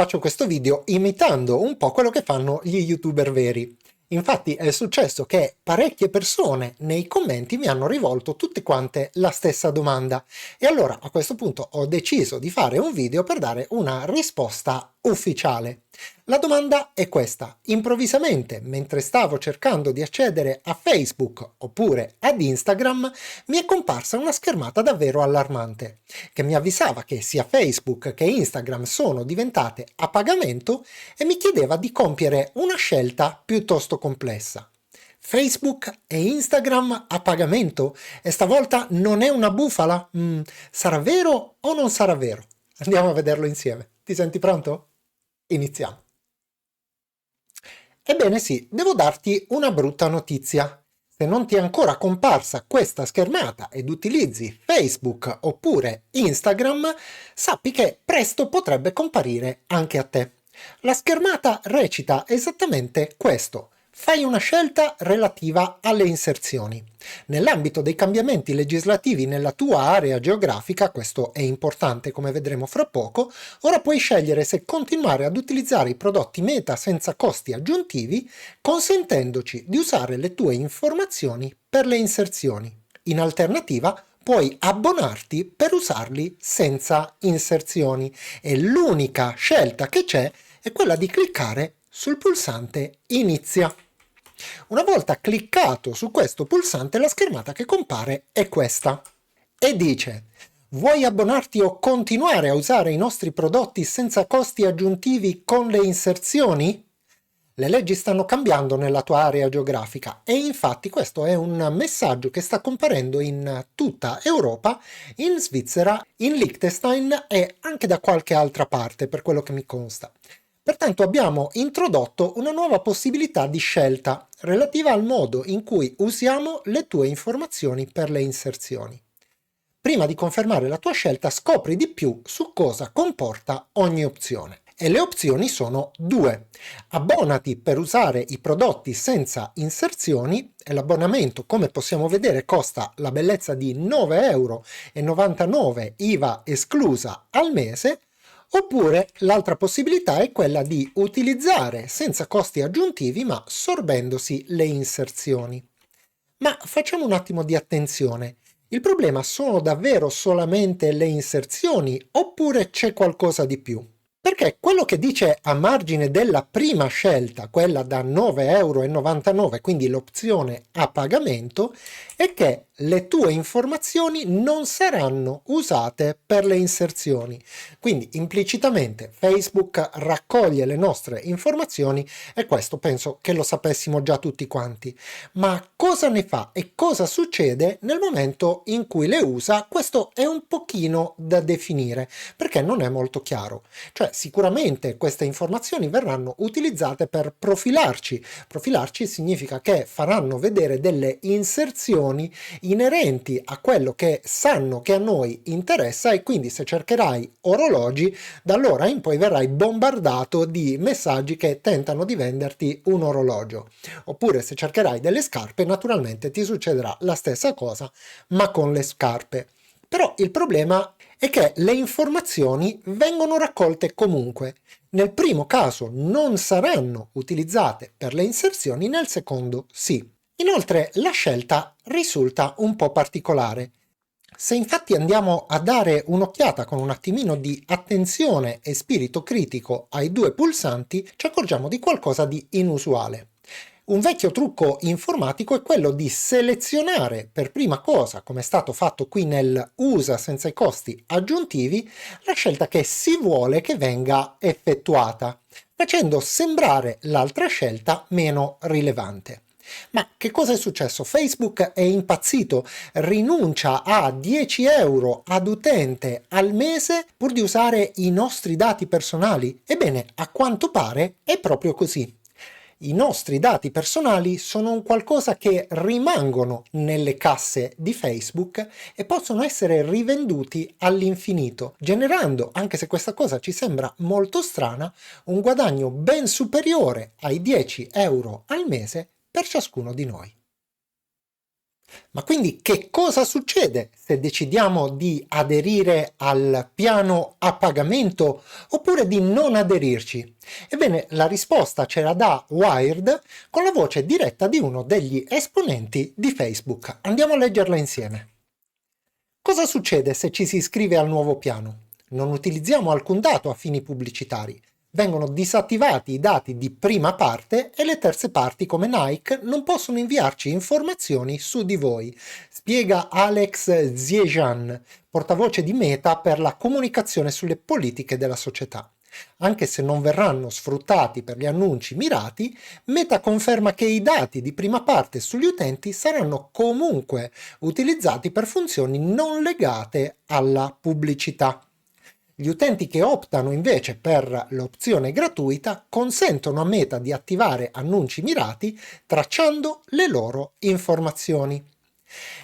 faccio questo video imitando un po' quello che fanno gli YouTuber veri. Infatti è successo che parecchie persone nei commenti mi hanno rivolto tutte quante la stessa domanda e allora a questo punto ho deciso di fare un video per dare una risposta ufficiale. La domanda è questa: improvvisamente, mentre stavo cercando di accedere a Facebook oppure ad Instagram, mi è comparsa una schermata davvero allarmante, che mi avvisava che sia Facebook che Instagram sono diventate a pagamento e mi chiedeva di compiere una scelta piuttosto complessa. Facebook e Instagram a pagamento? E stavolta non è una bufala? Sarà vero o non sarà vero? Andiamo a vederlo insieme. Ti senti pronto? Iniziamo. Ebbene sì, devo darti una brutta notizia. Se non ti è ancora comparsa questa schermata ed utilizzi Facebook oppure Instagram, sappi che presto potrebbe comparire anche a te. La schermata recita esattamente questo: fai una scelta relativa alle inserzioni. Nell'ambito dei cambiamenti legislativi nella tua area geografica, questo è importante come vedremo fra poco, ora puoi scegliere se continuare ad utilizzare i prodotti Meta senza costi aggiuntivi, consentendoci di usare le tue informazioni per le inserzioni. In alternativa, puoi abbonarti per usarli senza inserzioni e l'unica scelta che c'è è quella di cliccare sul pulsante Inizia. Una volta cliccato su questo pulsante, la schermata che compare è questa e dice: vuoi abbonarti o continuare a usare i nostri prodotti senza costi aggiuntivi con le inserzioni? Le leggi stanno cambiando nella tua area geografica e infatti questo è un messaggio che sta comparendo in tutta Europa, in Svizzera, in Liechtenstein e anche da qualche altra parte, per quello che mi consta. Pertanto abbiamo introdotto una nuova possibilità di scelta relativa al modo in cui usiamo le tue informazioni per le inserzioni. Prima di confermare la tua scelta, scopri di più su cosa comporta ogni opzione. E le opzioni sono due. Abbonati per usare i prodotti senza inserzioni e l'abbonamento, come possiamo vedere, costa la bellezza di 9,99 € IVA esclusa al mese. Oppure l'altra possibilità è quella di utilizzare senza costi aggiuntivi ma sorbendosi le inserzioni. Ma facciamo un attimo di attenzione. Il problema sono davvero solamente le inserzioni oppure c'è qualcosa di più? Perché quello che dice a margine della prima scelta, quella da 9,99 €, quindi l'opzione a pagamento, è che le tue informazioni non saranno usate per le inserzioni. Quindi implicitamente Facebook raccoglie le nostre informazioni e questo penso che lo sapessimo già tutti quanti. Ma cosa ne fa e cosa succede nel momento in cui le usa? Questo è un pochino da definire perché non è molto chiaro. Cioè sicuramente queste informazioni verranno utilizzate per profilarci. Profilarci significa che faranno vedere delle inserzioni inerenti a quello che sanno che a noi interessa e quindi se cercherai orologi, da allora in poi verrai bombardato di messaggi che tentano di venderti un orologio. Oppure se cercherai delle scarpe, naturalmente ti succederà la stessa cosa, ma con le scarpe. Però il problema è che le informazioni vengono raccolte comunque. Nel primo caso non saranno utilizzate per le inserzioni, nel secondo sì. Inoltre la scelta risulta un po' particolare. Se infatti andiamo a dare un'occhiata con un attimino di attenzione e spirito critico ai due pulsanti, ci accorgiamo di qualcosa di inusuale. Un vecchio trucco informatico è quello di selezionare per prima cosa, come è stato fatto qui nel USA senza i costi aggiuntivi, la scelta che si vuole che venga effettuata, facendo sembrare l'altra scelta meno rilevante. Ma che cosa è successo? Facebook è impazzito, rinuncia a 10 € ad utente al mese pur di usare i nostri dati personali? Ebbene, a quanto pare è proprio così. I nostri dati personali sono un qualcosa che rimangono nelle casse di Facebook e possono essere rivenduti all'infinito, generando, anche se questa cosa ci sembra molto strana, un guadagno ben superiore ai 10 € al mese per ciascuno di noi. Ma quindi che cosa succede se decidiamo di aderire al piano a pagamento oppure di non aderirci? Ebbene, la risposta ce la dà Wired con la voce diretta di uno degli esponenti di Facebook. Andiamo a leggerla insieme. Cosa succede se ci si iscrive al nuovo piano? Non utilizziamo alcun dato a fini pubblicitari. Vengono disattivati i dati di prima parte e le terze parti come Nike non possono inviarci informazioni su di voi, spiega Alex Ziejan, portavoce di Meta per la comunicazione sulle politiche della società. Anche se non verranno sfruttati per gli annunci mirati, Meta conferma che i dati di prima parte sugli utenti saranno comunque utilizzati per funzioni non legate alla pubblicità. Gli utenti che optano invece per l'opzione gratuita consentono a Meta di attivare annunci mirati tracciando le loro informazioni.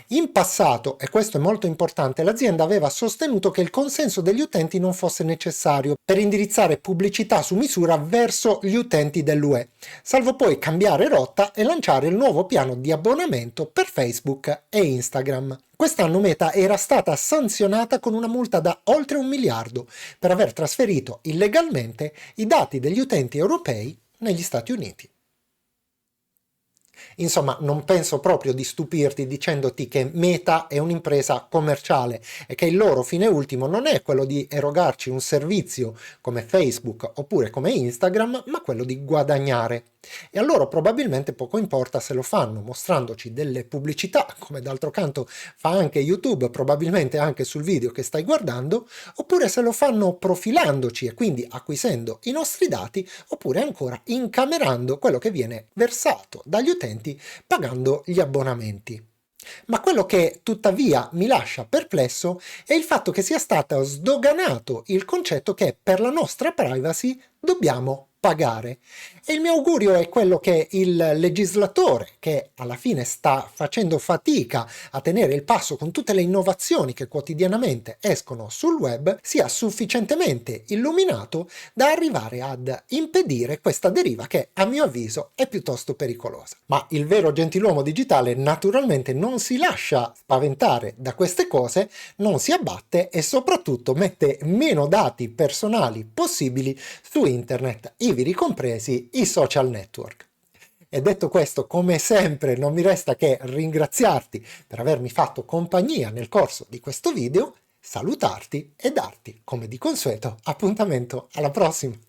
In passato, e questo è molto importante, l'azienda aveva sostenuto che il consenso degli utenti non fosse necessario per indirizzare pubblicità su misura verso gli utenti dell'UE, salvo poi cambiare rotta e lanciare il nuovo piano di abbonamento per Facebook e Instagram. Quest'anno Meta era stata sanzionata con una multa da oltre 1 miliardo per aver trasferito illegalmente i dati degli utenti europei negli Stati Uniti. Insomma, non penso proprio di stupirti dicendoti che Meta è un'impresa commerciale e che il loro fine ultimo non è quello di erogarci un servizio come Facebook oppure come Instagram, ma quello di guadagnare. E a loro probabilmente poco importa se lo fanno mostrandoci delle pubblicità, come d'altro canto fa anche YouTube, probabilmente anche sul video che stai guardando, oppure se lo fanno profilandoci e quindi acquisendo i nostri dati, oppure ancora incamerando quello che viene versato dagli utenti pagando gli abbonamenti. Ma quello che tuttavia mi lascia perplesso è il fatto che sia stato sdoganato il concetto che per la nostra privacy dobbiamo pagare. E il mio augurio è quello che il legislatore, che alla fine sta facendo fatica a tenere il passo con tutte le innovazioni che quotidianamente escono sul web, sia sufficientemente illuminato da arrivare ad impedire questa deriva che, a mio avviso, è piuttosto pericolosa. Ma il vero gentiluomo digitale naturalmente non si lascia spaventare da queste cose, non si abbatte e soprattutto mette meno dati personali possibili su internet, ivi ricompresi i social network. E detto questo, come sempre, non mi resta che ringraziarti per avermi fatto compagnia nel corso di questo video, salutarti e darti, come di consueto, appuntamento alla prossima!